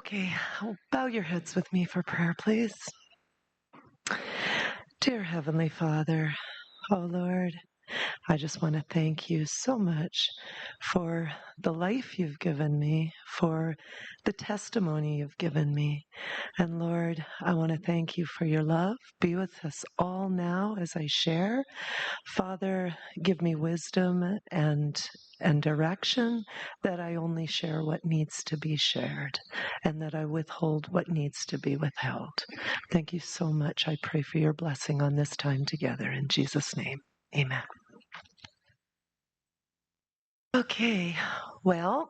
Okay, bow your heads with me for prayer, please. Dear Heavenly Father, oh Lord, I just want to thank you so much for the life you've given me, for the testimony you've given me. And Lord, I want to thank you for your love. Be with us all now as I share. Father, give me wisdom and direction, that I only share what needs to be shared and that I withhold what needs to be withheld. Thank you so much. I pray for your blessing on this time together. In Jesus' name, amen. Okay, well,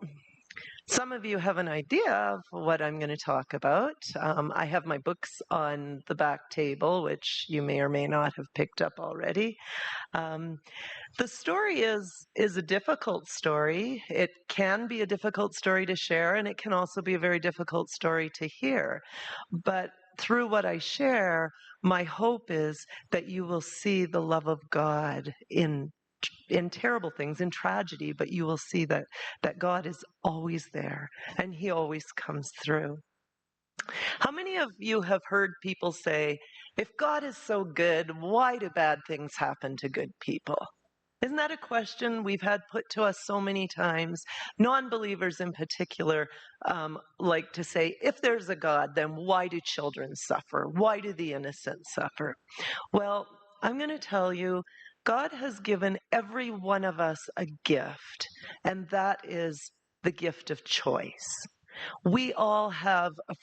some of you have an idea of what I'm going to talk about. I have my books on the back table, which you may or may not have picked up already. The story is a difficult story. It can be a difficult story to share, and it can also be a very difficult story to hear. But through what I share, my hope is that you will see the love of God in terrible things, in tragedy, but you will see that God is always there and he always comes through. How many of you have heard people say, if God is so good, why do bad things happen to good people? Isn't that a question we've had put to us so many times? Non-believers in particular like to say, if there's a God, then why do children suffer? Why do the innocent suffer? Well, I'm going to tell you, God has given every one of us a gift, and that is the gift of choice. We all have a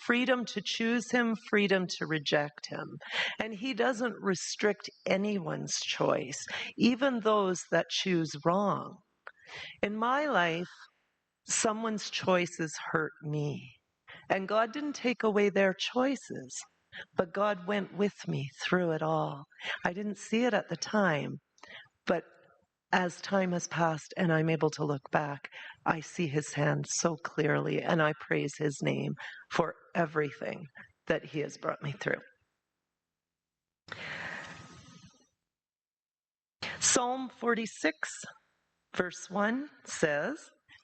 freedom to choose him, freedom to reject him. And he doesn't restrict anyone's choice, even those that choose wrong. In my life, someone's choices hurt me. And God didn't take away their choices, but God went with me through it all. I didn't see it at the time, but as time has passed and I'm able to look back, I see his hand so clearly, and I praise his name for everything that he has brought me through. Psalm 46, verse 1 says,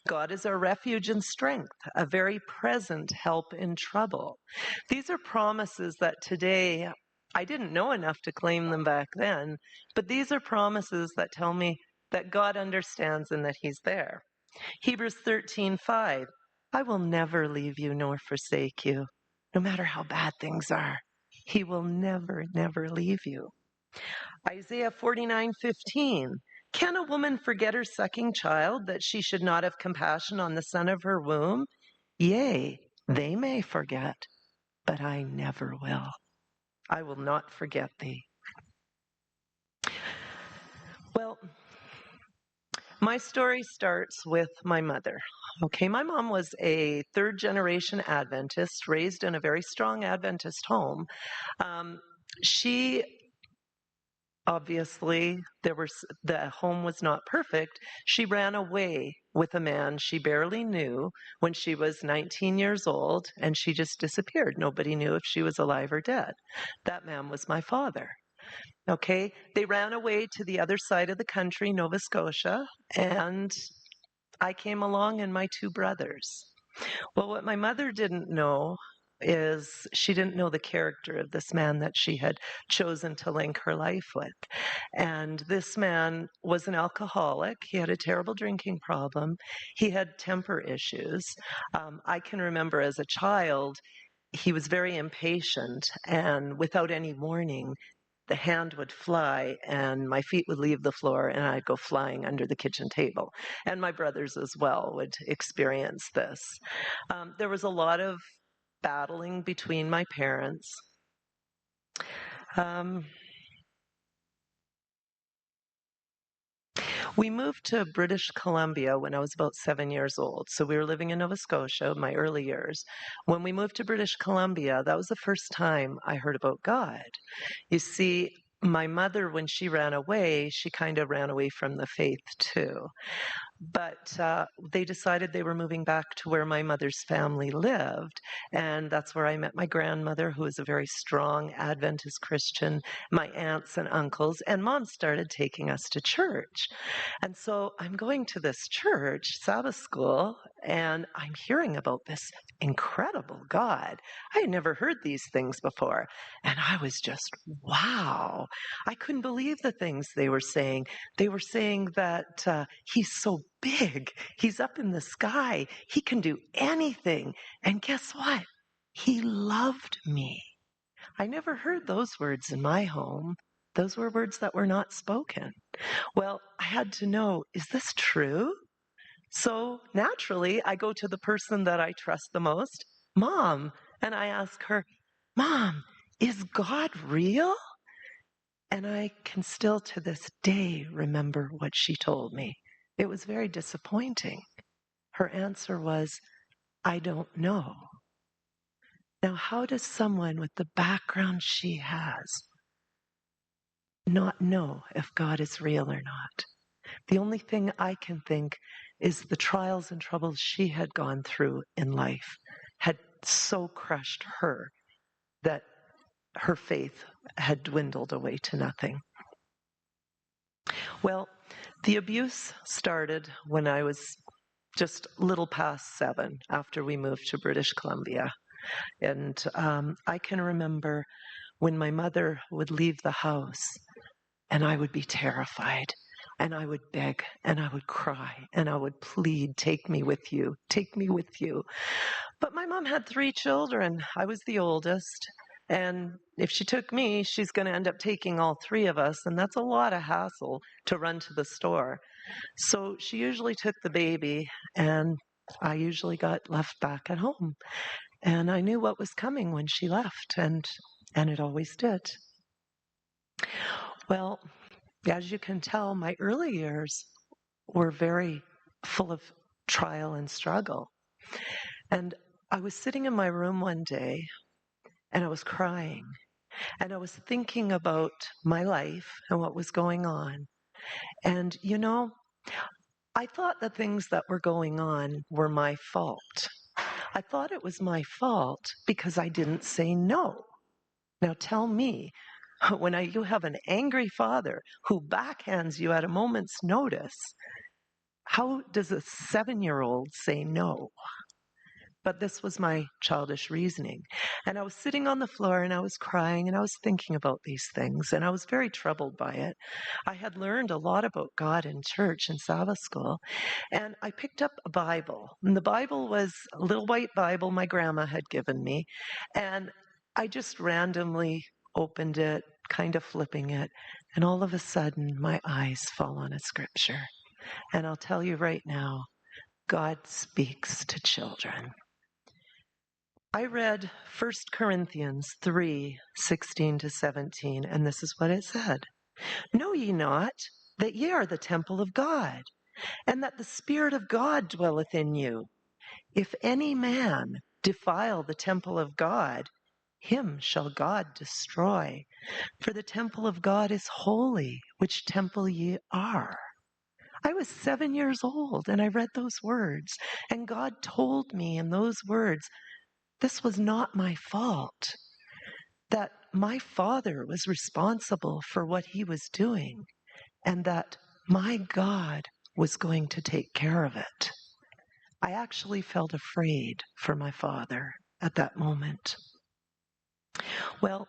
God is our refuge and strength, a very present help in trouble. These are promises that today, I didn't know enough to claim them back then, but these are promises that tell me that God understands and that he's there. Hebrews 13:5, I will never leave you nor forsake you, no matter how bad things are. He will never, never leave you. Isaiah 49:15, can a woman forget her sucking child, that she should not have compassion on the son of her womb? Yea, they may forget, but I never will. I will not forget thee. Well, my story starts with my mother. Okay, my mom was a third-generation Adventist, raised in a very strong Adventist home. She obviously, the home was not perfect. She ran away with a man she barely knew when she was 19 years old, and she just disappeared. Nobody knew if she was alive or dead. That man was my father. Okay, they ran away to the other side of the country, Nova Scotia, and I came along and my two brothers. Well, what my mother didn't know is she didn't know the character of this man that she had chosen to link her life with. And this man was an alcoholic. He had a terrible drinking problem. He had temper issues. I can remember as a child, he was very impatient, and without any warning, the hand would fly and my feet would leave the floor and I'd go flying under the kitchen table. And my brothers as well would experience this. There was a lot of battling between my parents. We moved to British Columbia when I was about 7 years old. So we were living in Nova Scotia, my early years. When we moved to British Columbia, that was the first time I heard about God. You see, my mother, when she ran away, she kind of ran away from the faith too. But they decided they were moving back to where my mother's family lived. And that's where I met my grandmother, who was a very strong Adventist Christian, my aunts and uncles, and Mom started taking us to church. And so I'm going to this church, Sabbath school, and I'm hearing about this incredible God. I had never heard these things before. And I was just, wow. I couldn't believe the things they were saying. They were saying that he's so big. He's up in the sky. He can do anything. And guess what? He loved me. I never heard those words in my home. Those were words that were not spoken. Well, I had to know, is this true? So naturally, I go to the person that I trust the most, Mom, and I ask her, Mom, is God real? And I can still to this day remember what she told me. It was very disappointing. Her answer was, I don't know. Now, how does someone with the background she has not know if God is real or not? The only thing I can think is the trials and troubles she had gone through in life had so crushed her that her faith had dwindled away to nothing. Well, the abuse started when I was just a little past 7 after we moved to British Columbia. And I can remember when my mother would leave the house and I would be terrified and I would beg and I would cry and I would plead, take me with you, take me with you. But my mom had 3 children. I was the oldest. And if she took me, she's going to end up taking all 3 of us. And that's a lot of hassle to run to the store. So she usually took the baby and I usually got left back at home. And I knew what was coming when she left, and it always did. Well, as you can tell, my early years were very full of trial and struggle. And I was sitting in my room one day, and I was crying, and I was thinking about my life and what was going on. And, you know, I thought the things that were going on were my fault. I thought it was my fault because I didn't say no. Now tell me, when you have an angry father who backhands you at a moment's notice, how does a 7-year-old say no? But this was my childish reasoning. And I was sitting on the floor and I was crying and I was thinking about these things and I was very troubled by it. I had learned a lot about God in church and Sabbath school. And I picked up a Bible. And the Bible was a little white Bible my grandma had given me. And I just randomly opened it, kind of flipping it. And all of a sudden, my eyes fall on a scripture. And I'll tell you right now, God speaks to children. I read 1 Corinthians 3:16 to 17, and this is what it said. Know ye not that ye are the temple of God, and that the Spirit of God dwelleth in you? If any man defile the temple of God, him shall God destroy. For the temple of God is holy, which temple ye are. I was 7 years old, and I read those words, and God told me in those words, this was not my fault, that my father was responsible for what he was doing, and that my God was going to take care of it. I actually felt afraid for my father at that moment. Well,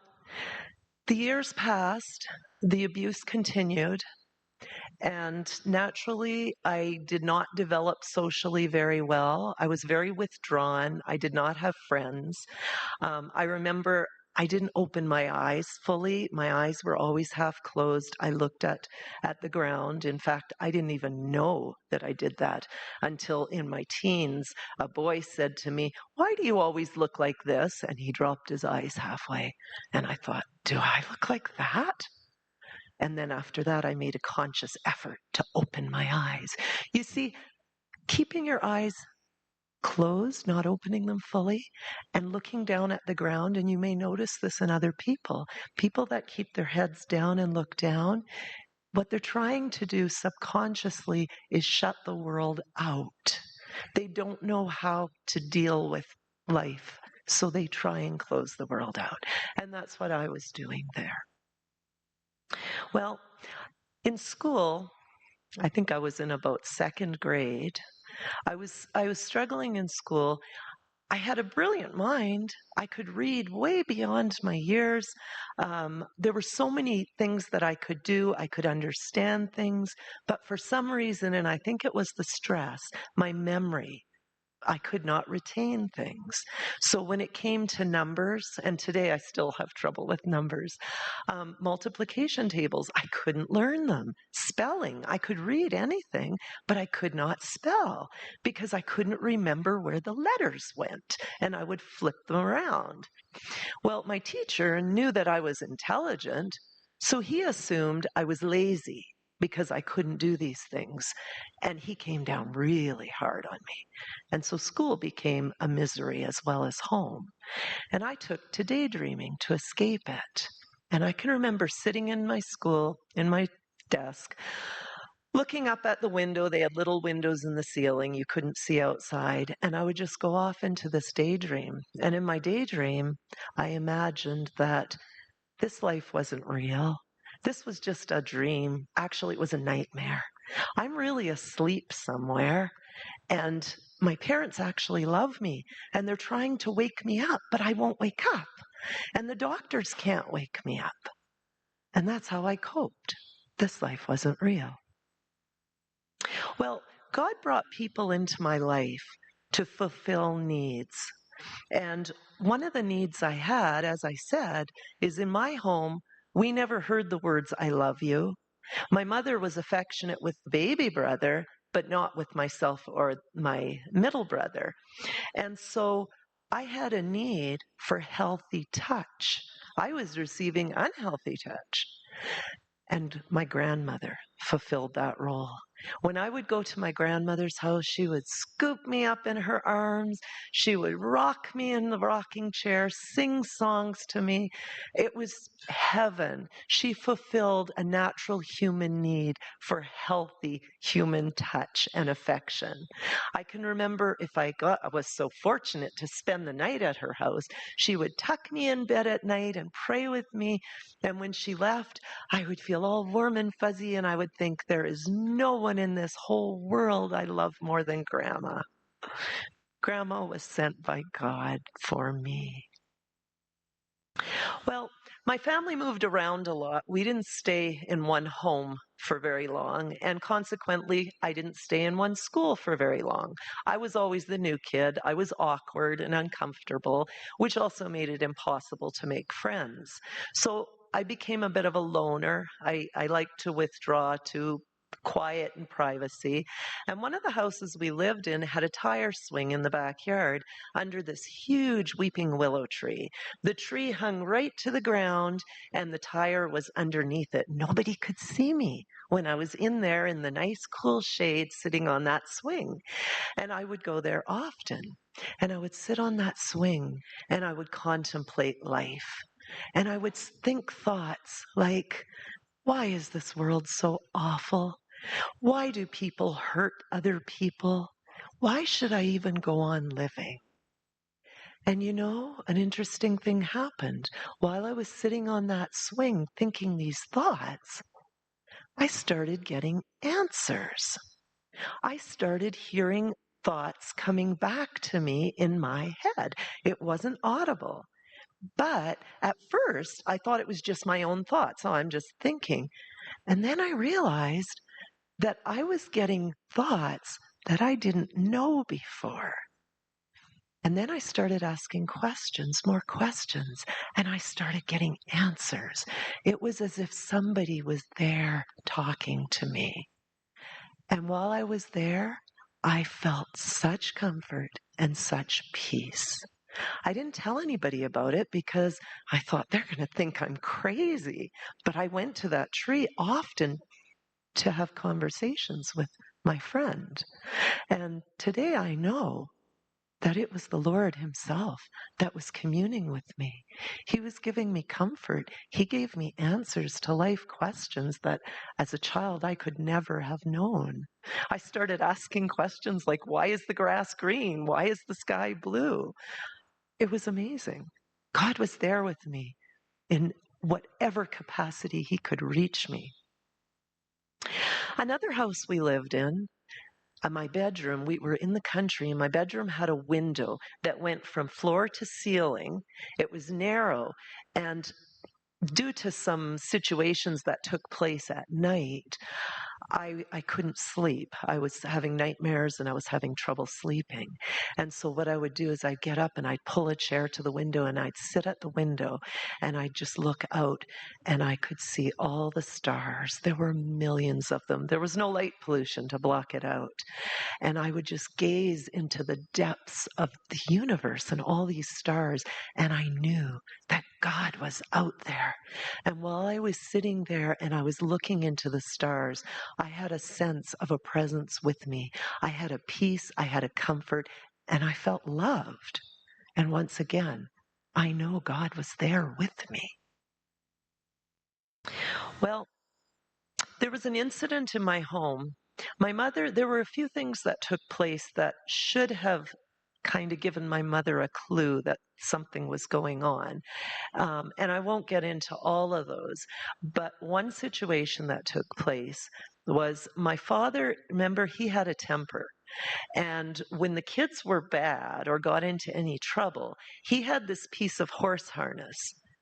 the years passed, the abuse continued, and naturally, I did not develop socially very well. I was very withdrawn. I did not have friends. I remember I didn't open my eyes fully. My eyes were always half closed. I looked at the ground. In fact, I didn't even know that I did that until in my teens, a boy said to me, "Why do you always look like this?" And he dropped his eyes halfway. And I thought, do I look like that? And then after that, I made a conscious effort to open my eyes. You see, keeping your eyes closed, not opening them fully, and looking down at the ground, and you may notice this in other people. People that keep their heads down and look down, what they're trying to do subconsciously is shut the world out. They don't know how to deal with life, so they try and close the world out. And that's what I was doing there. Well, in school, I think I was in about second grade. I was struggling in school. I had a brilliant mind. I could read way beyond my years. There were so many things that I could do. I could understand things. But for some reason, and I think it was the stress, my memory, I could not retain things. So when it came to numbers, and today I still have trouble with numbers, multiplication tables, I couldn't learn them. Spelling, I could read anything, but I could not spell because I couldn't remember where the letters went, and I would flip them around. Well, my teacher knew that I was intelligent, so he assumed I was lazy because I couldn't do these things. And he came down really hard on me. And so school became a misery as well as home. And I took to daydreaming to escape it. And I can remember sitting in my school, in my desk, looking up at the window. They had little windows in the ceiling. You couldn't see outside. And I would just go off into this daydream. And in my daydream, I imagined that this life wasn't real. This was just a dream. Actually, it was a nightmare. I'm really asleep somewhere, and my parents actually love me, and they're trying to wake me up, but I won't wake up. And the doctors can't wake me up. And that's how I coped. This life wasn't real. Well, God brought people into my life to fulfill needs. And one of the needs I had, as I said, is in my home, we never heard the words, I love you. My mother was affectionate with the baby brother, but not with myself or my middle brother. And so I had a need for healthy touch. I was receiving unhealthy touch. And my grandmother fulfilled that role. When I would go to my grandmother's house, she would scoop me up in her arms. She would rock me in the rocking chair, sing songs to me. It was heaven. She fulfilled a natural human need for healthy human touch and affection. I can remember I was so fortunate to spend the night at her house, she would tuck me in bed at night and pray with me. And when she left, I would feel all warm and fuzzy, and I would think, there is no one in this whole world I love more than Grandma. Grandma was sent by God for me. Well, my family moved around a lot. We didn't stay in one home for very long, and consequently, I didn't stay in one school for very long. I was always the new kid. I was awkward and uncomfortable, which also made it impossible to make friends. So I became a bit of a loner. I like to withdraw to quiet and privacy. And one of the houses we lived in had a tire swing in the backyard under this huge weeping willow tree. The tree hung right to the ground, and the tire was underneath it. Nobody could see me when I was in there in the nice cool shade sitting on that swing. And I would go there often. And I would sit on that swing and I would contemplate life. And I would think thoughts like, why is this world so awful? Why do people hurt other people? Why should I even go on living? And you know, an interesting thing happened. While I was sitting on that swing thinking these thoughts, I started getting answers. I started hearing thoughts coming back to me in my head. It wasn't audible. But at first, I thought it was just my own thoughts. Oh, I'm just thinking. And then I realized that I was getting thoughts that I didn't know before. And then I started asking questions, more questions, and I started getting answers. It was as if somebody was there talking to me. And while I was there, I felt such comfort and such peace. I didn't tell anybody about it because I thought they're going to think I'm crazy. But I went to that tree often to have conversations with my friend. And today I know that it was the Lord himself that was communing with me. He was giving me comfort. He gave me answers to life questions that as a child I could never have known. I started asking questions like, why is the grass green? Why is the sky blue? It was amazing. God was there with me in whatever capacity he could reach me. Another house we lived in, my bedroom, we were in the country, and my bedroom had a window that went from floor to ceiling. It was narrow, and due to some situations that took place at night, I couldn't sleep. I was having nightmares and I was having trouble sleeping. And so what I would do is I'd get up and I'd pull a chair to the window and I'd sit at the window and I'd just look out and I could see all the stars. There were millions of them. There was no light pollution to block it out. And I would just gaze into the depths of the universe and all these stars. And I knew that God was out there. And while I was sitting there and I was looking into the stars, I had a sense of a presence with me. I had a peace, I had a comfort, and I felt loved. And once again, I know God was there with me. Well, there was an incident in my home. My mother, there were a few things that took place that should have kind of given my mother a clue that something was going on. And I won't get into all of those. But one situation that took place was my father, remember, he had a temper. And when the kids were bad or got into any trouble, he had this piece of horse harness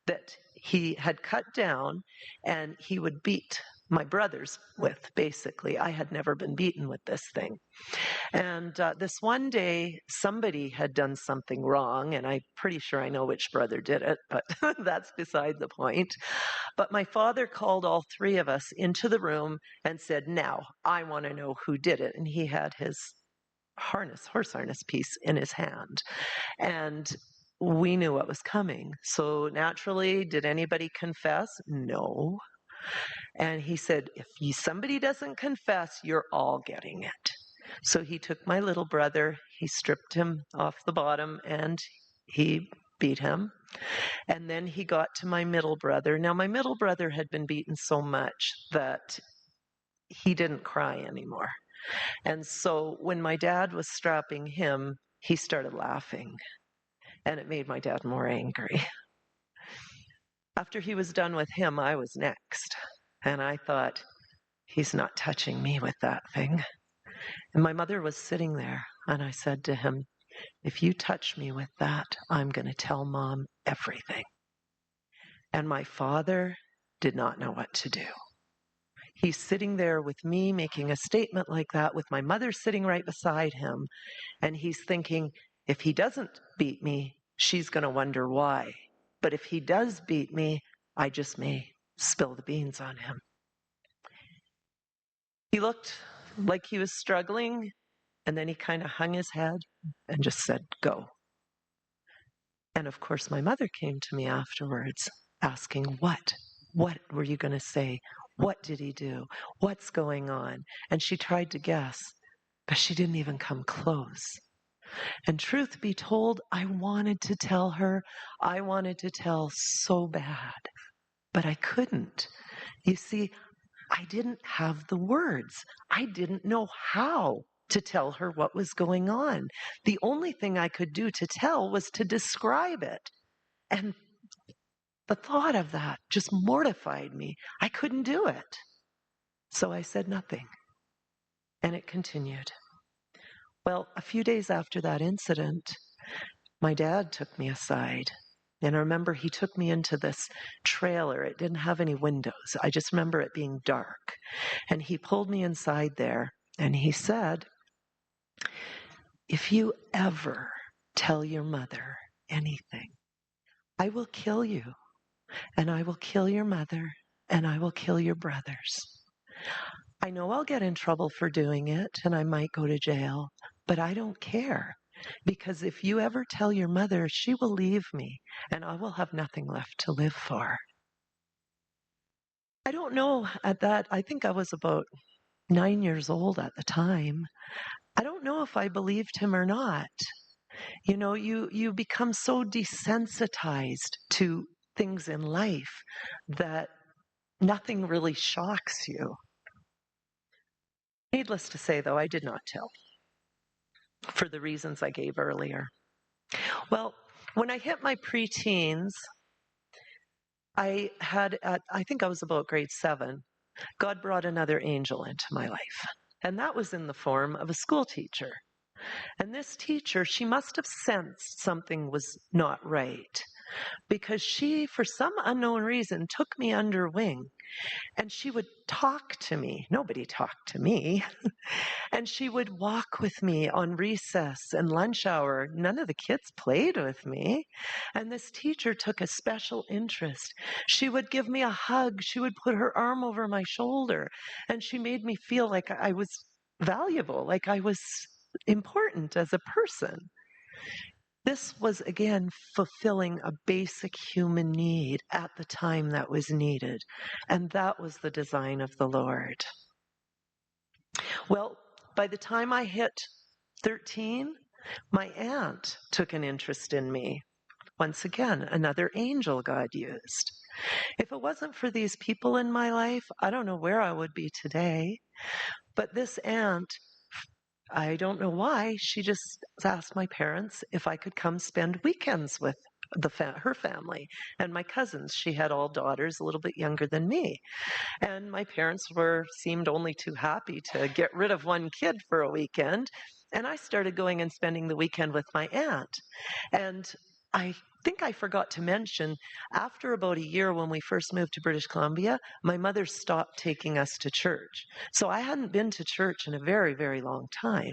that he had cut down and he would beat my brothers with, basically. I had never been beaten with this thing. And this one day, somebody had done something wrong, and I'm pretty sure I know which brother did it, but that's beside the point. But my father called all three of us into the room and said, now, I want to know who did it. And he had his horse harness piece in his hand. And we knew what was coming. So naturally, did anybody confess? No. And he said, if somebody doesn't confess, you're all getting it. So he took my little brother, he stripped him off the bottom, and he beat him. And then he got to my middle brother. Now, my middle brother had been beaten so much that he didn't cry anymore. And so when my dad was strapping him, he started laughing. And it made my dad more angry. After he was done with him, I was next. And I thought, he's not touching me with that thing. And my mother was sitting there, and I said to him, if you touch me with that, I'm going to tell Mom everything. And my father did not know what to do. He's sitting there with me making a statement like that, with my mother sitting right beside him, and he's thinking, if he doesn't beat me, she's going to wonder why. But if he does beat me, I just may spill the beans on him. He looked like he was struggling, and then he kind of hung his head and just said, go. And of course, my mother came to me afterwards asking, what? What were you going to say? What did he do? What's going on? And she tried to guess, but she didn't even come close. And truth be told, I wanted to tell her. I wanted to tell so bad, but I couldn't. You see, I didn't have the words. I didn't know how to tell her what was going on. The only thing I could do to tell was to describe it. And the thought of that just mortified me. I couldn't do it. So I said nothing. And it continued. Well, a few days after that incident, my dad took me aside. And I remember he took me into this trailer. It didn't have any windows. I just remember it being dark. And he pulled me inside there and he said, if you ever tell your mother anything, I will kill you, and I will kill your mother, and I will kill your brothers. I know I'll get in trouble for doing it, and I might go to jail, but I don't care. Because if you ever tell your mother, she will leave me, and I will have nothing left to live for. I don't know at that, I think I was about 9 years old at the time. I don't know if I believed him or not. You become so desensitized to things in life that nothing really shocks you. Needless to say, though, I did not tell for the reasons I gave earlier. Well, when I hit my preteens, I think I was about grade 7, God brought another angel into my life. And that was in the form of a school teacher. And this teacher, she must have sensed something was not right because she, for some unknown reason, took me under wing and she would talk to me. Nobody talked to me. And she would walk with me on recess and lunch hour. None of the kids played with me. And this teacher took a special interest. She would give me a hug. She would put her arm over my shoulder. And she made me feel like I was valuable, like I was important as a person. This was, again, fulfilling a basic human need at the time that was needed. And that was the design of the Lord. Well, by the time I hit 13, my aunt took an interest in me. Once again, another angel God used. If it wasn't for these people in my life, I don't know where I would be today. But this aunt, I don't know why, she just asked my parents if I could come spend weekends with her family and my cousins. She had all daughters a little bit younger than me. And my parents seemed only too happy to get rid of one kid for a weekend. And I started going and spending the weekend with my aunt. And I think I forgot to mention, after about a year when we first moved to British Columbia, my mother stopped taking us to church. So I hadn't been to church in a very, very long time.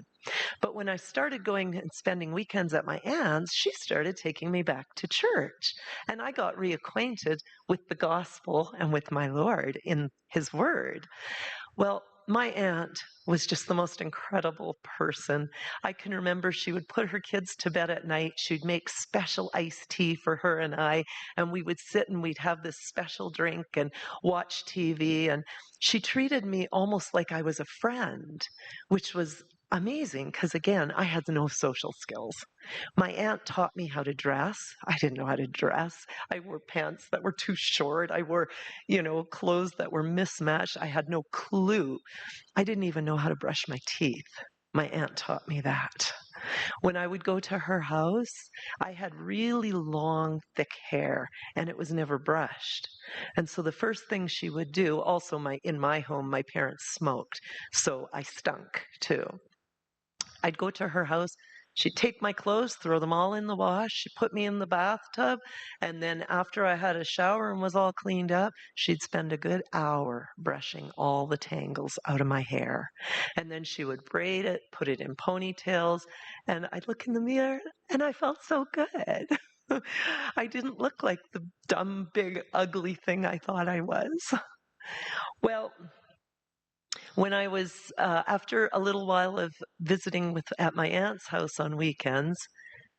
But when I started going and spending weekends at my aunt's, she started taking me back to church. And I got reacquainted with the gospel and with my Lord in his word. Well, my aunt was just the most incredible person. I can remember she would put her kids to bed at night. She'd make special iced tea for her and I, and we would sit and we'd have this special drink and watch TV. And she treated me almost like I was a friend, which was amazing because, again, I had no social skills. My aunt taught me how to dress. I didn't know how to dress. I wore pants that were too short. I wore, clothes that were mismatched. I had no clue. I didn't even know how to brush my teeth. My aunt taught me that. When I would go to her house, I had really long, thick hair, and it was never brushed. And so the first thing she would do, also in my home, my parents smoked, so I stunk too. I'd go to her house. She'd take my clothes, throw them all in the wash. She'd put me in the bathtub. And then after I had a shower and was all cleaned up, she'd spend a good hour brushing all the tangles out of my hair. And then she would braid it, put it in ponytails. And I'd look in the mirror and I felt so good. I didn't look like the dumb, big, ugly thing I thought I was. Well, when I was, after a little while of visiting at my aunt's house on weekends,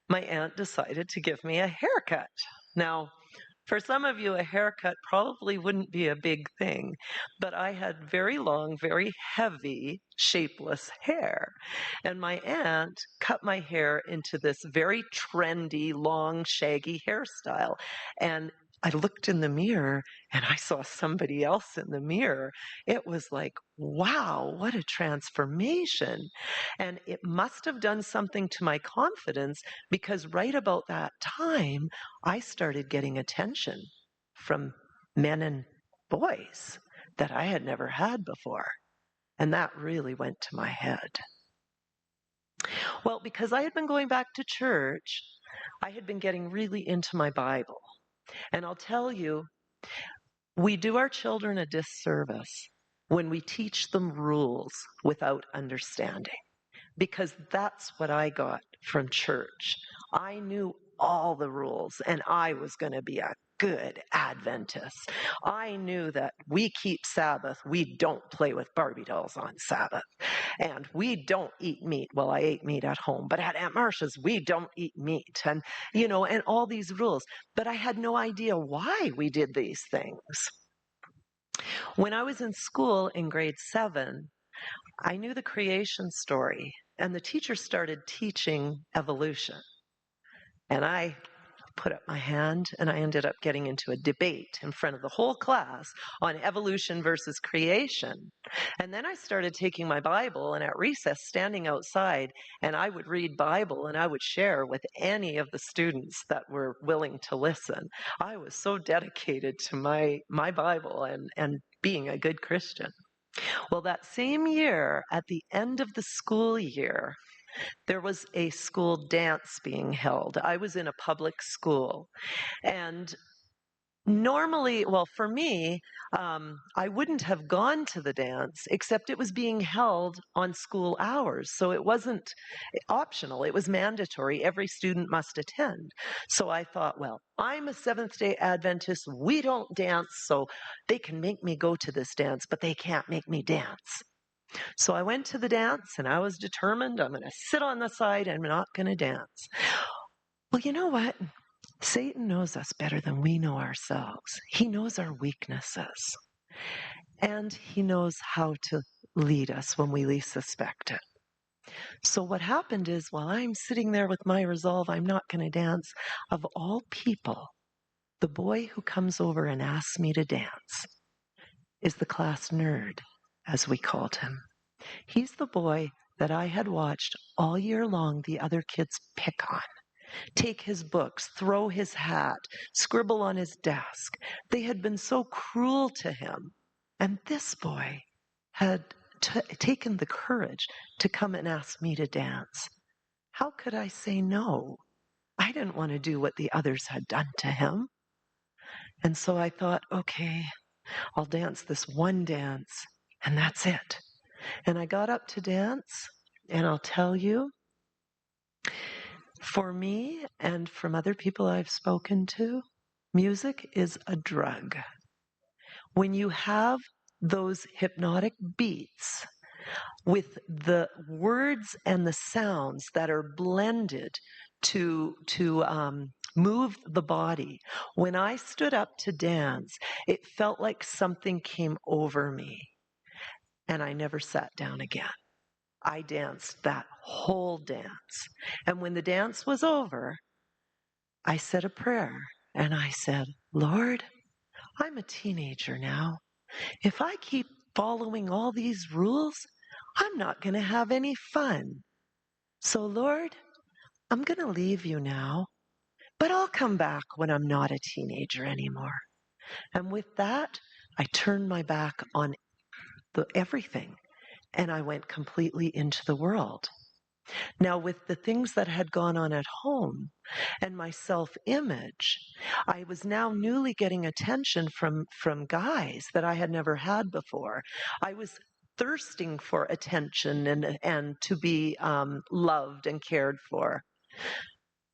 my aunt decided to give me a haircut. Now, for some of you, a haircut probably wouldn't be a big thing, but I had very long, very heavy, shapeless hair. And my aunt cut my hair into this very trendy, long, shaggy hairstyle. And I looked in the mirror and I saw somebody else in the mirror. It was like, wow, what a transformation. And it must have done something to my confidence because right about that time, I started getting attention from men and boys that I had never had before. And that really went to my head. Well, because I had been going back to church, I had been getting really into my Bible. And I'll tell you, we do our children a disservice when we teach them rules without understanding, because that's what I got from church. I knew all the rules, and I was going to be a good Adventist. I knew that we keep Sabbath. We don't play with Barbie dolls on Sabbath. And we don't eat meat. Well, I ate meat at home, but at Aunt Marcia's, we don't eat meat. And, and all these rules. But I had no idea why we did these things. When I was in school in grade 7, I knew the creation story, and the teacher started teaching evolution. And I put up my hand, and I ended up getting into a debate in front of the whole class on evolution versus creation. And then I started taking my Bible, and at recess, standing outside, and I would read Bible, and I would share with any of the students that were willing to listen. I was so dedicated to my Bible and being a good Christian. Well, that same year, at the end of the school year, there was a school dance being held. I was in a public school. And normally, well, for me, I wouldn't have gone to the dance, except it was being held on school hours. So it wasn't optional, it was mandatory. Every student must attend. So I thought, well, I'm a Seventh-day Adventist. We don't dance, so they can make me go to this dance, but they can't make me dance. So I went to the dance, and I was determined I'm going to sit on the side and I'm not going to dance. Well, you know what? Satan knows us better than we know ourselves. He knows our weaknesses, and he knows how to lead us when we least suspect it. So what happened is, while I'm sitting there with my resolve, I'm not going to dance, of all people, the boy who comes over and asks me to dance is the class nerd, as we called him. He's the boy that I had watched all year long the other kids pick on. Take his books, throw his hat, scribble on his desk. They had been so cruel to him. And this boy had taken the courage to come and ask me to dance. How could I say no? I didn't want to do what the others had done to him. And so I thought, okay, I'll dance this one dance, and that's it. And I got up to dance, and I'll tell you, for me and from other people I've spoken to, music is a drug. When you have those hypnotic beats with the words and the sounds that are blended to move the body. When I stood up to dance, it felt like something came over me, and I never sat down again. I danced that whole dance. And when the dance was over, I said a prayer, and I said, Lord, I'm a teenager now. If I keep following all these rules, I'm not going to have any fun. So, Lord, I'm going to leave you now, but I'll come back when I'm not a teenager anymore. And with that, I turned my back on everything, and I went completely into the world. Now, with the things that had gone on at home and my self-image, I was now newly getting attention from guys that I had never had before. I was thirsting for attention and to be loved and cared for.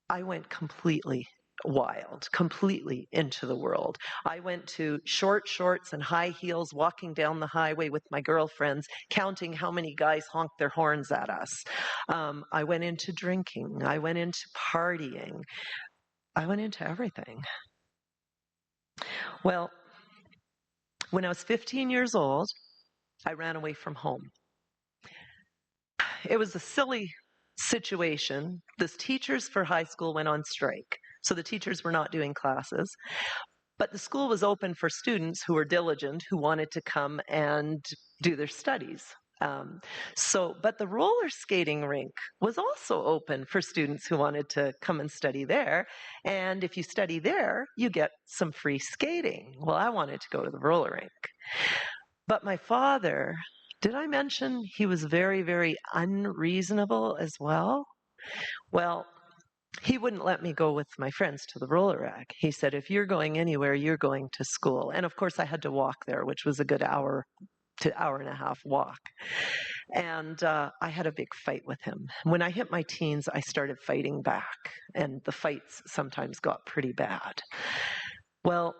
I went completely wild, completely into the world. I went to short shorts and high heels, walking down the highway with my girlfriends, counting how many guys honked their horns at us. I went into drinking. I went into partying. I went into everything. Well, when I was 15 years old, I ran away from home. It was a silly situation. The teachers for high school went on strike, so the teachers were not doing classes. But the school was open for students who were diligent, who wanted to come and do their studies. But the roller skating rink was also open for students who wanted to come and study there. And if you study there, you get some free skating. Well, I wanted to go to the roller rink. But my father, did I mention he was very, very unreasonable as well? Well, he wouldn't let me go with my friends to the roller rack. He said, if you're going anywhere, you're going to school. And of course, I had to walk there, which was a good hour to hour and a half walk. And I had a big fight with him. When I hit my teens, I started fighting back, and the fights sometimes got pretty bad. Well,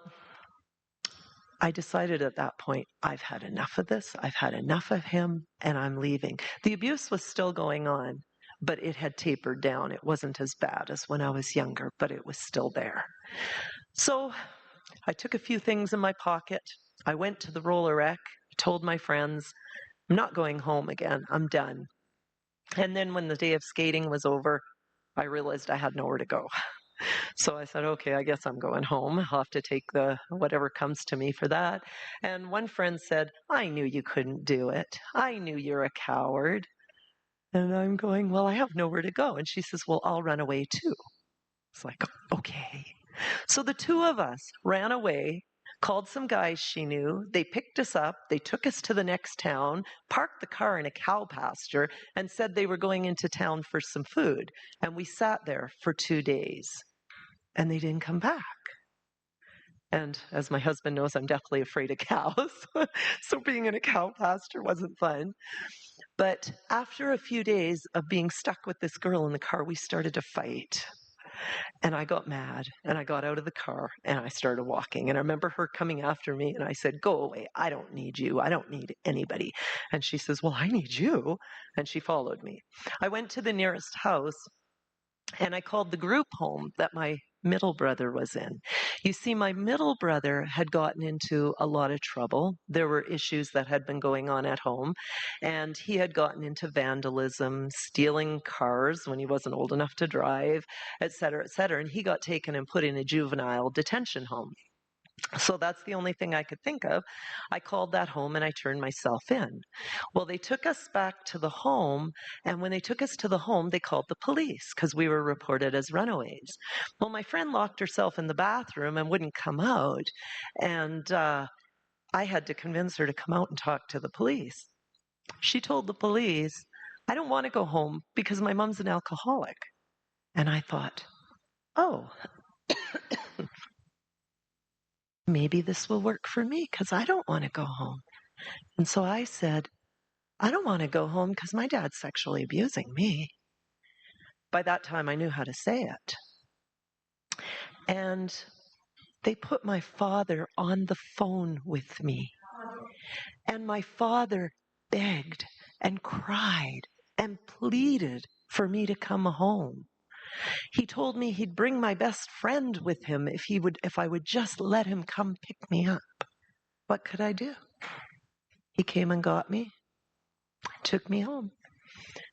I decided at that point, I've had enough of this. I've had enough of him, and I'm leaving. The abuse was still going on, but it had tapered down. It wasn't as bad as when I was younger, but it was still there. So I took a few things in my pocket. I went to the roller wreck, told my friends, I'm not going home again. I'm done. And then when the day of skating was over, I realized I had nowhere to go. So I said, okay, I guess I'm going home. I'll have to take the whatever comes to me for that. And one friend said, I knew you couldn't do it. I knew you're a coward. And I'm going, well, I have nowhere to go. And she says, well, I'll run away too. It's like, okay. So the two of us ran away, called some guys she knew. They picked us up. They took us to the next town, parked the car in a cow pasture, and said they were going into town for some food. And we sat there for 2 days, and they didn't come back. And as my husband knows, I'm deathly afraid of cows. So being in a cow pasture wasn't fun. But after a few days of being stuck with this girl in the car, we started to fight. And I got mad, and I got out of the car, and I started walking. And I remember her coming after me, and I said, go away. I don't need you. I don't need anybody. And she says, well, I need you. And she followed me. I went to the nearest house, and I called the group home that my middle brother was in. You see, my middle brother had gotten into a lot of trouble. There were issues that had been going on at home, and he had gotten into vandalism, stealing cars when he wasn't old enough to drive, et cetera, and he got taken and put in a juvenile detention home. So that's the only thing I could think of. I called that home and I turned myself in. Well, they took us back to the home, and when they took us to the home, they called the police because we were reported as runaways. Well, my friend locked herself in the bathroom and wouldn't come out, and I had to convince her to come out and talk to the police. She told the police, I don't want to go home because my mom's an alcoholic. And I thought, oh, maybe this will work for me because I don't want to go home. And so I said, I don't want to go home because my dad's sexually abusing me. By that time, I knew how to say it. And they put my father on the phone with me. And my father begged and cried and pleaded for me to come home. He told me he'd bring my best friend with him if I would just let him come pick me up. What could I do? He came and got me, took me home.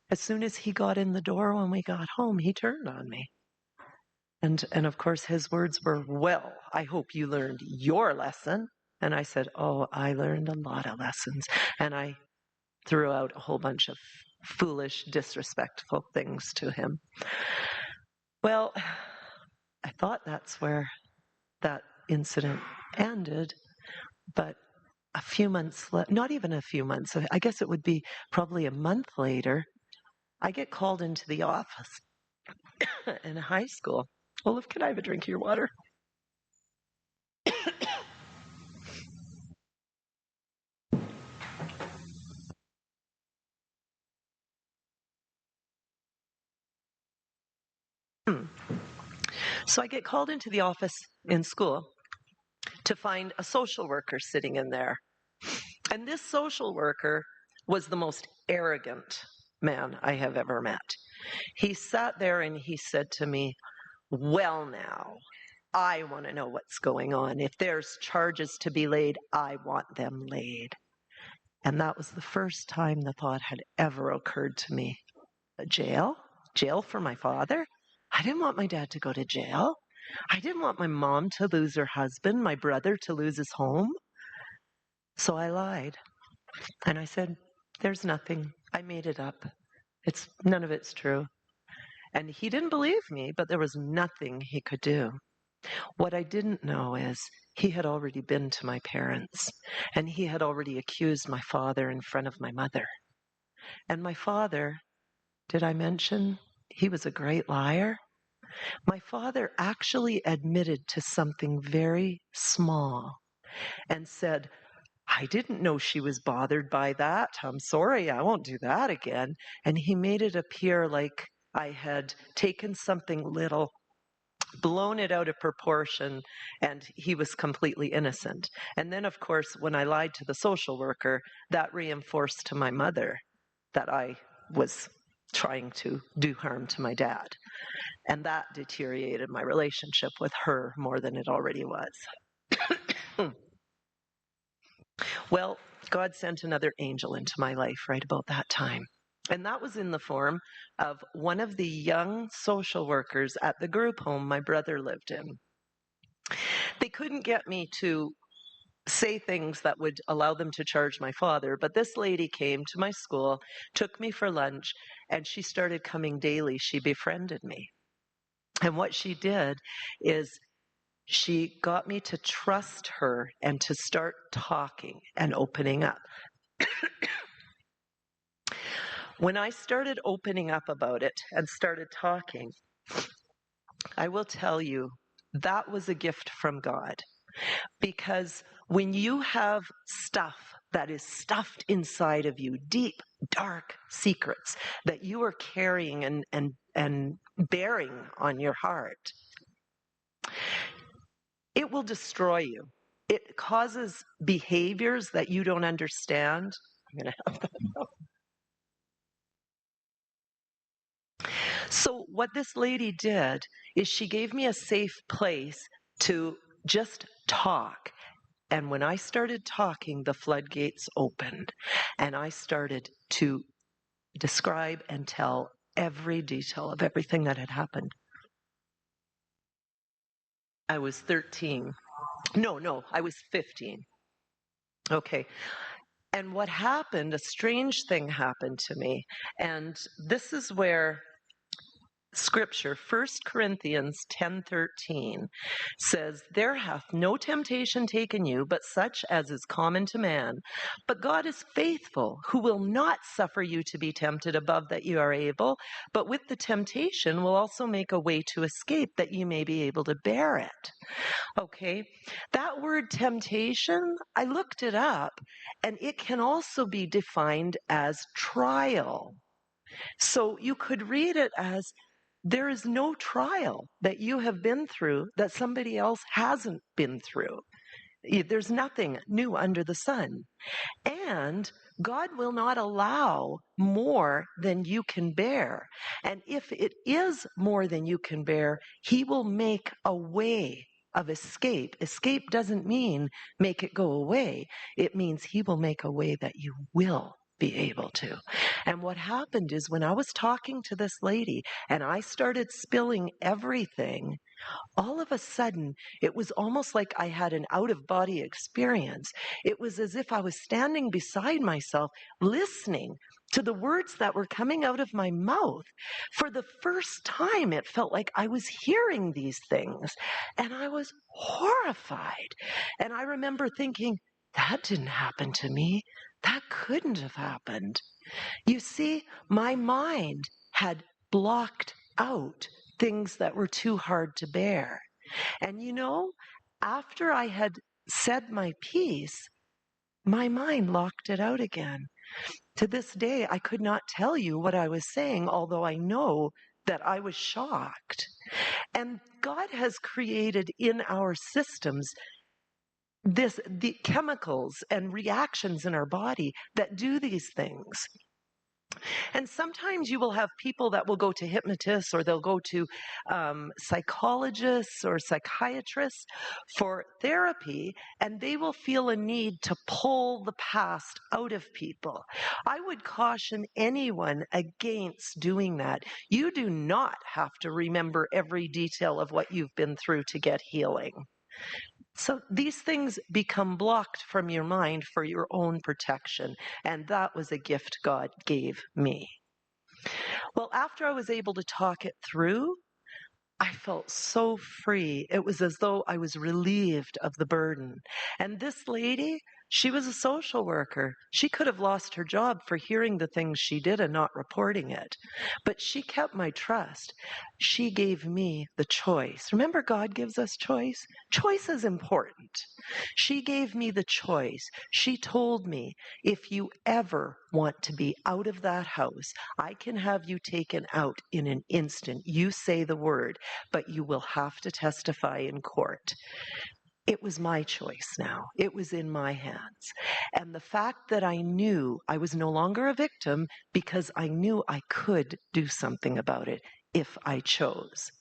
As soon as he got in the door when we got home, he turned on me. And of course his words were, well, I hope you learned your lesson. And I said, oh, I learned a lot of lessons. And I threw out a whole bunch of foolish, disrespectful things to him. Well, I thought that's where that incident ended, but a few months, not even a few months, I guess it would be probably a month later, I get called into the office in high school. Olaf, can I have a drink of your water? So I get called into the office in school to find a social worker sitting in there. And this social worker was the most arrogant man I have ever met. He sat there and he said to me, well, now, I want to know what's going on. If there's charges to be laid, I want them laid. And that was the first time the thought had ever occurred to me. Jail? Jail for my father? I didn't want my dad to go to jail. I didn't want my mom to lose her husband, my brother to lose his home. So I lied. And I said, there's nothing. I made it up. None of it's true. And he didn't believe me, but there was nothing he could do. What I didn't know is he had already been to my parents, and he had already accused my father in front of my mother. And my father, did I mention he was a great liar? My father actually admitted to something very small and said, I didn't know she was bothered by that. I'm sorry, I won't do that again. And he made it appear like I had taken something little, blown it out of proportion, and he was completely innocent. And then, of course, when I lied to the social worker, that reinforced to my mother that I was trying to do harm to my dad. And that deteriorated my relationship with her more than it already was. Well, God sent another angel into my life right about that time. And that was in the form of one of the young social workers at the group home my brother lived in. They couldn't get me to say things that would allow them to charge my father, but this lady came to my school, took me for lunch, and she started coming daily. She befriended me. And what she did is she got me to trust her and to start talking and opening up. When I started opening up about it and started talking, I will tell you that was a gift from God. Because when you have stuff that is stuffed inside of you, deep, dark secrets that you are carrying and bearing on your heart, it will destroy you. It causes behaviors that you don't understand. I'm going to have that now. So what this lady did is she gave me a safe place to just talk. And when I started talking, the floodgates opened, and I started to describe and tell every detail of everything that had happened. I was 13. No, I was 15. Okay. And what happened, a strange thing happened to me. And this is where Scripture, 1 Corinthians 10:13, says, "There hath no temptation taken you, but such as is common to man. But God is faithful, who will not suffer you to be tempted above that you are able, but with the temptation will also make a way to escape, that you may be able to bear it." Okay, that word temptation, I looked it up, and it can also be defined as trial. So you could read it as, there is no trial that you have been through that somebody else hasn't been through. There's nothing new under the sun. And God will not allow more than you can bear. And if it is more than you can bear, He will make a way of escape. Escape doesn't mean make it go away. It means He will make a way that you will be able to. And what happened is, when I was talking to this lady and I started spilling everything, all of a sudden, it was almost like I had an out-of-body experience. It was as if I was standing beside myself, listening to the words that were coming out of my mouth. For the first time, it felt like I was hearing these things, and I was horrified. And I remember thinking, that didn't happen to me. That couldn't have happened. You see, my mind had blocked out things that were too hard to bear. And after I had said my piece, my mind locked it out again. To this day, I could not tell you what I was saying, although I know that I was shocked. And God has created in our systems the chemicals and reactions in our body that do these things. And sometimes you will have people that will go to hypnotists, or they'll go to psychologists or psychiatrists for therapy, and they will feel a need to pull the past out of people. I would caution anyone against doing that. You do not have to remember every detail of what you've been through to get healing. So these things become blocked from your mind for your own protection, and that was a gift God gave me. Well, after I was able to talk it through, I felt so free. It was as though I was relieved of the burden. And this lady, she was a social worker. She could have lost her job for hearing the things she did and not reporting it. But she kept my trust. She gave me the choice. Remember, God gives us choice? Choice is important. She gave me the choice. She told me, if you ever want to be out of that house, I can have you taken out in an instant. You say the word, but you will have to testify in court. It was my choice now. It was in my hands. And the fact that I knew I was no longer a victim, because I knew I could do something about it if I chose.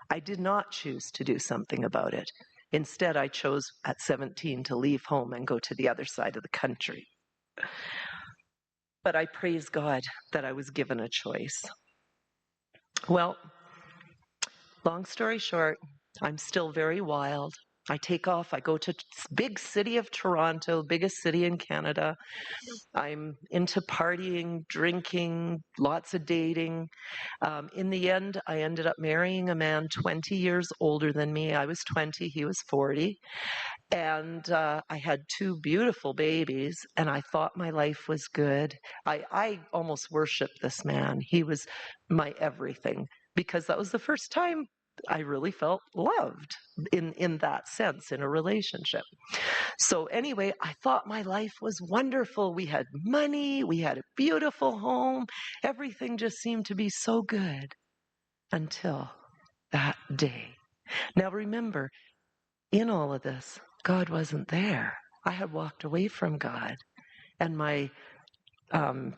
I did not choose to do something about it. Instead, I chose at 17 to leave home and go to the other side of the country. but I praise God that I was given a choice. Well, long story short, I'm still very wild. I take off, I go to big city of Toronto, biggest city in Canada. I'm into partying, drinking, lots of dating. In the end, I ended up marrying a man 20 years older than me. I was 20, he was 40. And I had two beautiful babies, and I thought my life was good. I almost worshiped this man. He was my everything, because that was the first time I really felt loved in that sense in a relationship. So anyway, I thought my life was wonderful. We had money, we had a beautiful home. Everything just seemed to be so good until that day. Now remember, in all of this, God wasn't there. I had walked away from God. And my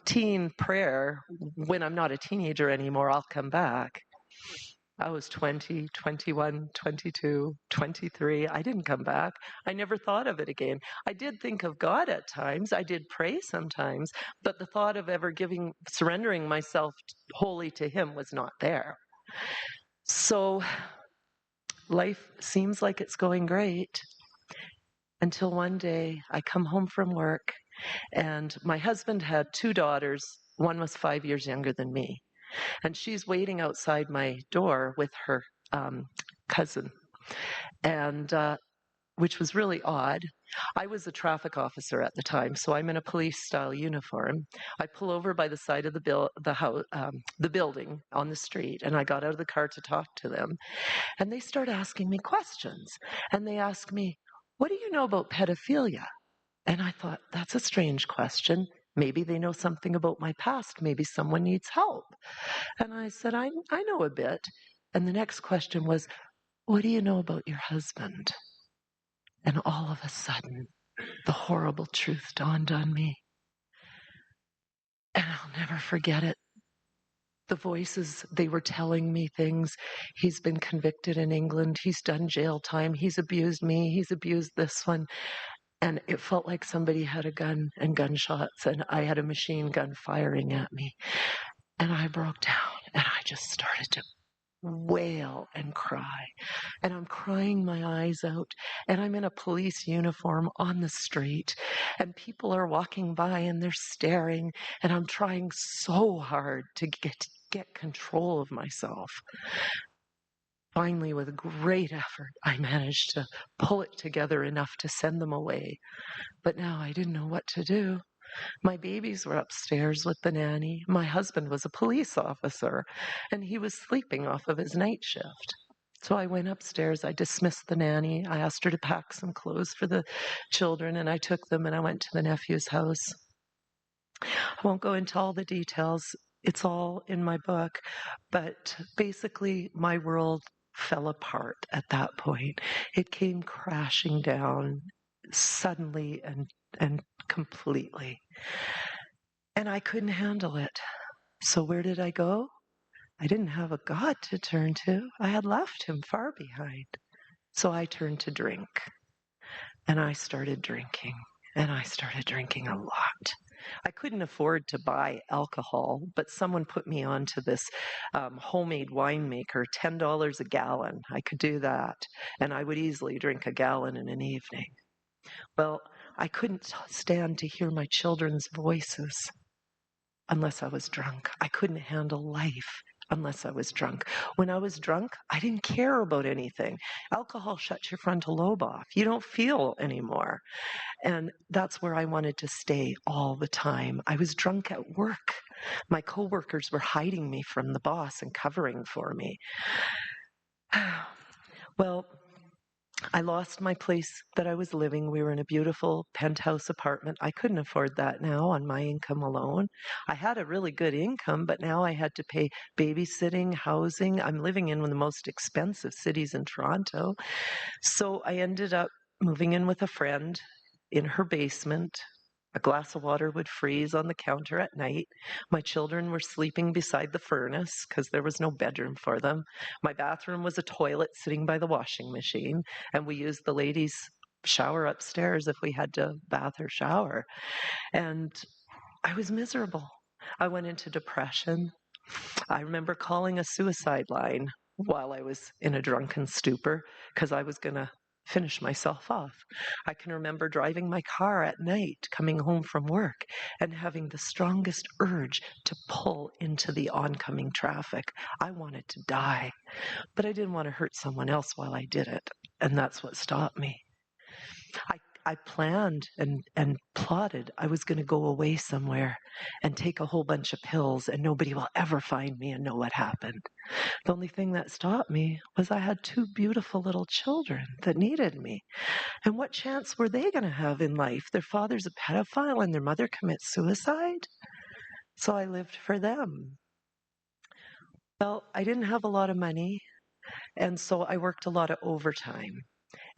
teen prayer, when I'm not a teenager anymore, I'll come back. I was 20, 21, 22, 23. I didn't come back. I never thought of it again. I did think of God at times. I did pray sometimes, but the thought of ever surrendering myself wholly to Him was not there. So life seems like it's going great until one day I come home from work, and my husband had two daughters. One was 5 years younger than me. And she's waiting outside my door with her cousin, and which was really odd. I was a traffic officer at the time, so I'm in a police-style uniform. I pull over by the side of the building on the street, and I got out of the car to talk to them. And they start asking me questions. And they ask me, "What do you know about pedophilia?" And I thought, that's a strange question. Maybe they know something about my past. Maybe someone needs help. And I said, I know a bit. And the next question was, what do you know about your husband? And all of a sudden, the horrible truth dawned on me. And I'll never forget it. The voices, they were telling me things. He's been convicted in England. He's done jail time. He's abused me. He's abused this one. And it felt like somebody had a gun and gunshots, and I had a machine gun firing at me. And I broke down, and I just started to wail and cry. And I'm crying my eyes out, and I'm in a police uniform on the street, and people are walking by and they're staring, and I'm trying so hard to get control of myself. Finally, with great effort, I managed to pull it together enough to send them away. But now I didn't know what to do. My babies were upstairs with the nanny. My husband was a police officer, and he was sleeping off of his night shift. So I went upstairs, I dismissed the nanny, I asked her to pack some clothes for the children, and I took them and I went to the nephew's house. I won't go into all the details. It's all in my book. But basically, my world fell apart at that point. It came crashing down suddenly and completely. And I couldn't handle it. So where did I go? I didn't have a God to turn to. I had left Him far behind. So I turned to drink. And I started drinking. And I started drinking a lot. I couldn't afford to buy alcohol, but someone put me onto this homemade winemaker, $10 a gallon. I could do that, and I would easily drink a gallon in an evening. Well, I couldn't stand to hear my children's voices unless I was drunk. I couldn't handle life unless I was drunk. When I was drunk, I didn't care about anything. Alcohol shuts your frontal lobe off. You don't feel anymore. And that's where I wanted to stay all the time. I was drunk at work. My coworkers were hiding me from the boss and covering for me. Well, I lost my place that I was living. We were in a beautiful penthouse apartment. I couldn't afford that now on my income alone. I had a really good income, but now I had to pay babysitting, housing. I'm living in one of the most expensive cities in Toronto. So I ended up moving in with a friend in her basement. A glass of water would freeze on the counter at night. My children were sleeping beside the furnace because there was no bedroom for them. My bathroom was a toilet sitting by the washing machine, and we used the ladies' shower upstairs if we had to bath or shower. And I was miserable. I went into depression. I remember calling a suicide line while I was in a drunken stupor because I was going to finish myself off. I can remember driving my car at night, coming home from work, and having the strongest urge to pull into the oncoming traffic. I wanted to die, but I didn't want to hurt someone else while I did it, and that's what stopped me. I planned and plotted I was going to go away somewhere and take a whole bunch of pills and nobody will ever find me and know what happened. The only thing that stopped me was I had two beautiful little children that needed me. And what chance were they going to have in life? Their father's a pedophile and their mother commits suicide. So I lived for them. Well, I didn't have a lot of money, and so I worked a lot of overtime.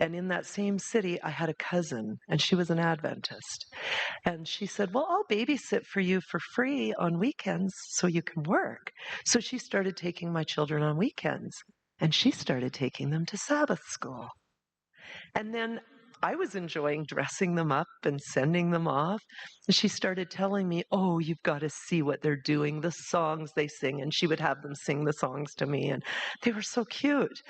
And in that same city, I had a cousin, and she was an Adventist. And she said, well, I'll babysit for you for free on weekends so you can work. So she started taking my children on weekends, and she started taking them to Sabbath school. And then I was enjoying dressing them up and sending them off. And she started telling me, oh, you've got to see what they're doing, the songs they sing. And she would have them sing the songs to me. And they were so cute.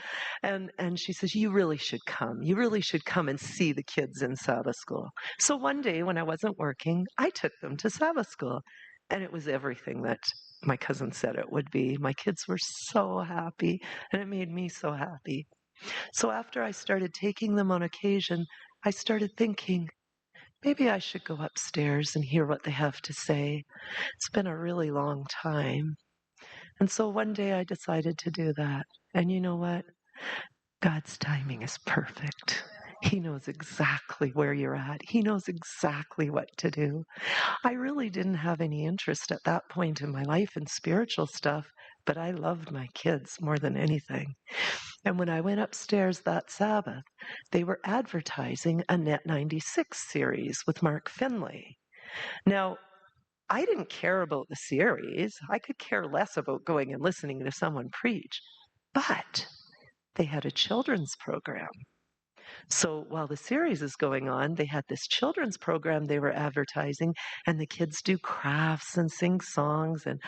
And she says, you really should come. You really should come and see the kids in Sabbath school. So one day when I wasn't working, I took them to Sabbath school. And it was everything that my cousin said it would be. My kids were so happy, and it made me so happy. So after I started taking them on occasion, I started thinking, maybe I should go upstairs and hear what they have to say. It's been a really long time. And so one day I decided to do that. And you know what? God's timing is perfect. He knows exactly where you're at. He knows exactly what to do. I really didn't have any interest at that point in my life in spiritual stuff, but I loved my kids more than anything. And when I went upstairs that Sabbath, they were advertising a Net 96 series with Mark Finley. Now, I didn't care about the series. I could care less about going and listening to someone preach. But they had a children's program. So while the series is going on, they had this children's program they were advertising, and the kids do crafts and sing songs, and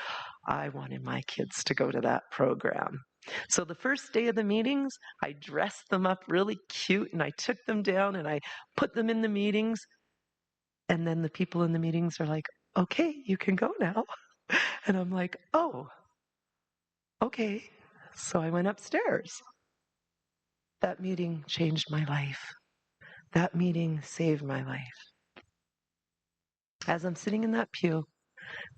I wanted my kids to go to that program. So the first day of the meetings, I dressed them up really cute, and I took them down, and I put them in the meetings, and then the people in the meetings are like, okay, you can go now. And I'm like, oh, okay. So I went upstairs. That meeting changed my life. That meeting saved my life. As I'm sitting in that pew,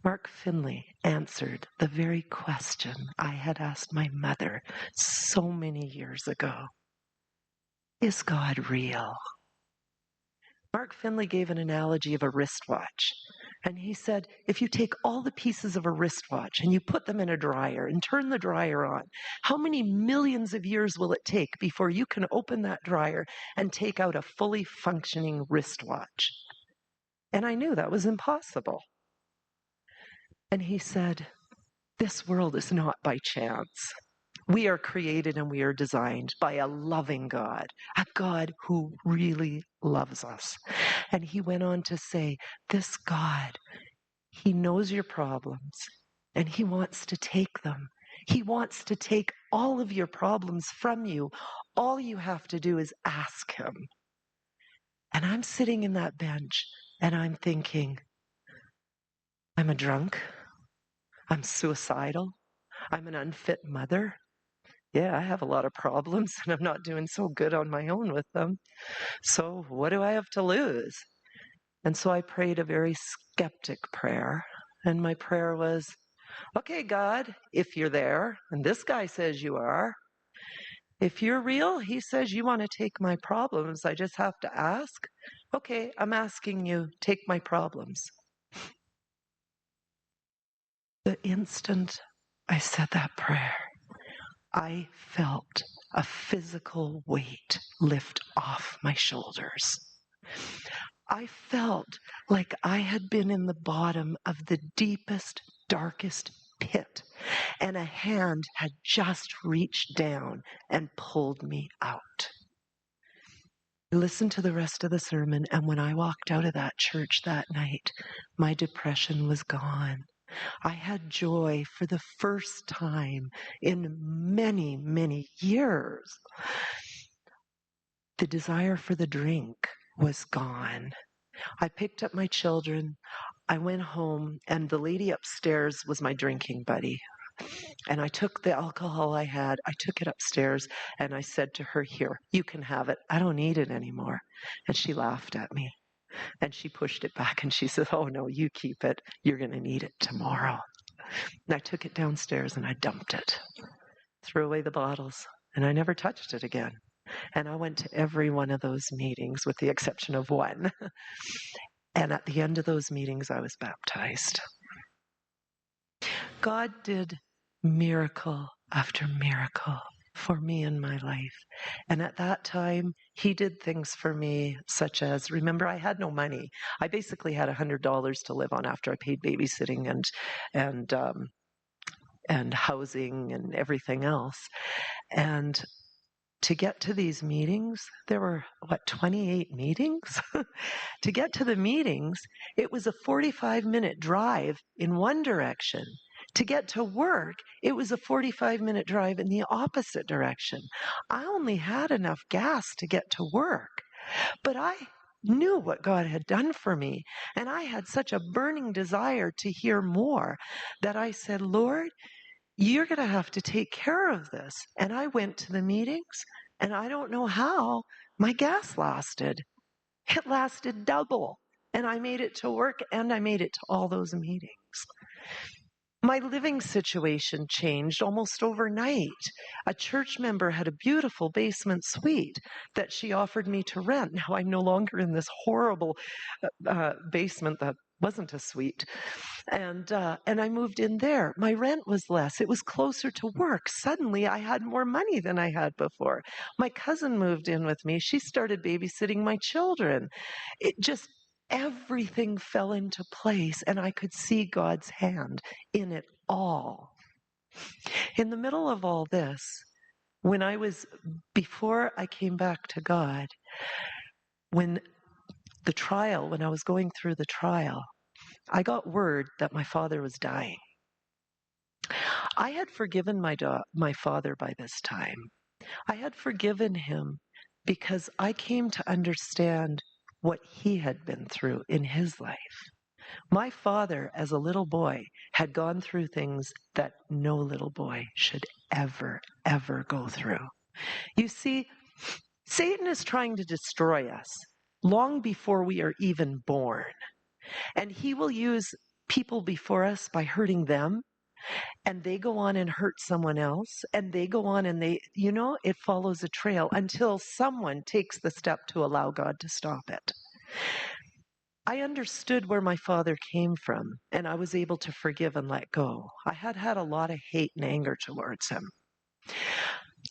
Mark Finley answered the very question I had asked my mother so many years ago. Is God real? Mark Finley gave an analogy of a wristwatch. And he said, if you take all the pieces of a wristwatch and you put them in a dryer and turn the dryer on, how many millions of years will it take before you can open that dryer and take out a fully functioning wristwatch? And I knew that was impossible. And he said, this world is not by chance. We are created and we are designed by a loving God, a God who really loves us. And he went on to say, this God, he knows your problems and he wants to take them. He wants to take all of your problems from you. All you have to do is ask him. And I'm sitting in that bench and I'm thinking, I'm a drunk. I'm suicidal. I'm an unfit mother. Yeah, I have a lot of problems and I'm not doing so good on my own with them. So what do I have to lose? And so I prayed a very skeptic prayer. And my prayer was, okay, God, if you're there, and this guy says you are, if you're real, he says you want to take my problems. I just have to ask. Okay, I'm asking you, take my problems. The instant I said that prayer, I felt a physical weight lift off my shoulders. I felt like I had been in the bottom of the deepest, darkest pit, and a hand had just reached down and pulled me out. I listened to the rest of the sermon, and when I walked out of that church that night, my depression was gone. I had joy for the first time in many, many years. The desire for the drink was gone. I picked up my children. I went home, and the lady upstairs was my drinking buddy. And I took the alcohol I had, I took it upstairs, and I said to her, "Here, you can have it. I don't need it anymore." And she laughed at me, and she pushed it back, and she said, "Oh, no, you keep it. You're going to need it tomorrow." And I took it downstairs, and I dumped it, threw away the bottles, and I never touched it again. And I went to every one of those meetings with the exception of one. And at the end of those meetings, I was baptized. God did miracle after miracle for me in my life. And at that time, he did things for me such as, remember, I had no money. I basically had $100 to live on after I paid babysitting and housing and everything else. And to get to these meetings, there were, 28 meetings? To get to the meetings, it was a 45-minute drive in one direction. To get to work, it was a 45-minute drive in the opposite direction. I only had enough gas to get to work, but I knew what God had done for me, and I had such a burning desire to hear more that I said, "Lord, you're going to have to take care of this." And I went to the meetings, and I don't know how my gas lasted. It lasted double. And I made it to work, and I made it to all those meetings. My living situation changed almost overnight. A church member had a beautiful basement suite that she offered me to rent. Now I'm no longer in this horrible basement that wasn't a suite. And I moved in there. My rent was less. It was closer to work. Suddenly, I had more money than I had before. My cousin moved in with me. She started babysitting my children. It just, everything fell into place, and I could see God's hand in it all. In the middle of all this, before I came back to God, when I was going through the trial, I got word that my father was dying. I had forgiven my father by this time. I had forgiven him because I came to understand what he had been through in his life. My father, as a little boy, had gone through things that no little boy should ever, ever go through. You see, Satan is trying to destroy us long before we are even born. And he will use people before us by hurting them, and they go on and hurt someone else, and they go on and it follows a trail until someone takes the step to allow God to stop it. I understood where my father came from, and I was able to forgive and let go. I had a lot of hate and anger towards him.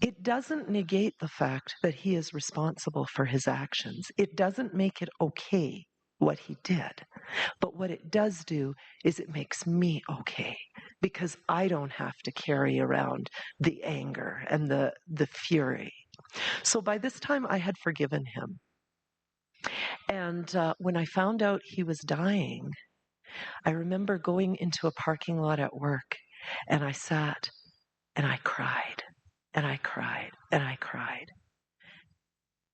It doesn't negate the fact that he is responsible for his actions. It doesn't make it okay what he did. But what it does do is it makes me okay, because I don't have to carry around the anger and the fury. So by this time, I had forgiven him. And when I found out he was dying, I remember going into a parking lot at work, and I sat and I cried and I cried and I cried.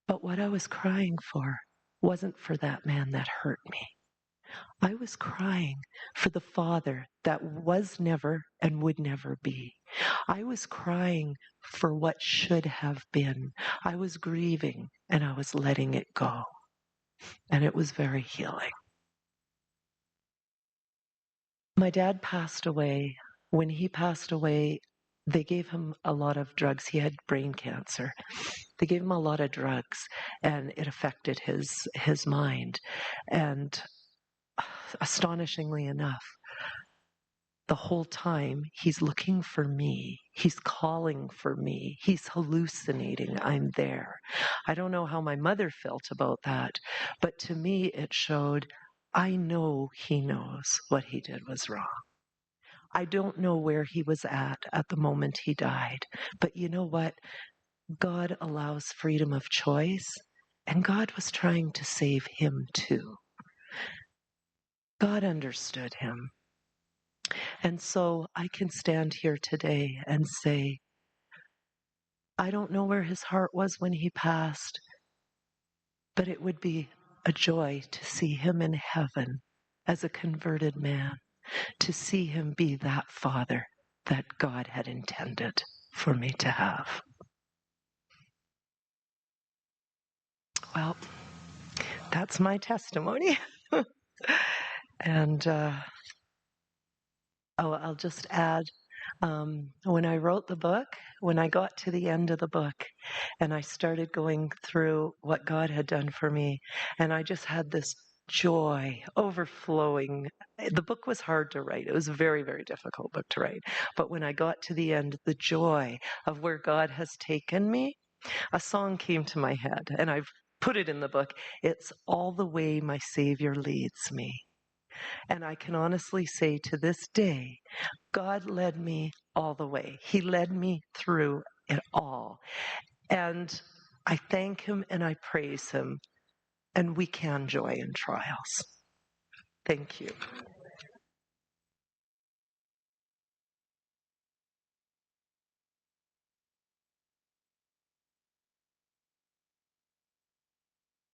But what I was crying for wasn't for that man that hurt me. I was crying for the father that was never and would never be. I was crying for what should have been. I was grieving, and I was letting it go. And it was very healing. My dad passed away. When he passed away, they gave him a lot of drugs. He had brain cancer. They gave him a lot of drugs, and it affected his mind. And astonishingly enough, the whole time he's looking for me. He's calling for me. He's hallucinating. I'm there. I don't know how my mother felt about that, but to me it showed, I know he knows what he did was wrong. I don't know where he was at the moment he died, but you know what? God allows freedom of choice, And God was trying to save him too. God understood him. And so I can stand here today and say, I don't know where his heart was when he passed, but it would be a joy to see him in heaven as a converted man, to see him be that father that God had intended for me to have. Well, that's my testimony. And I'll just add, when I wrote the book, when I got to the end of the book and I started going through what God had done for me, and I just had this joy overflowing. The book was hard to write. It was a very, very difficult book to write. But when I got to the end, the joy of where God has taken me, a song came to my head, and I've put it in the book. It's All the Way My Savior Leads Me. And I can honestly say to this day, God led me all the way. He led me through it all. And I thank him and I praise him. And we can joy in trials. Thank you.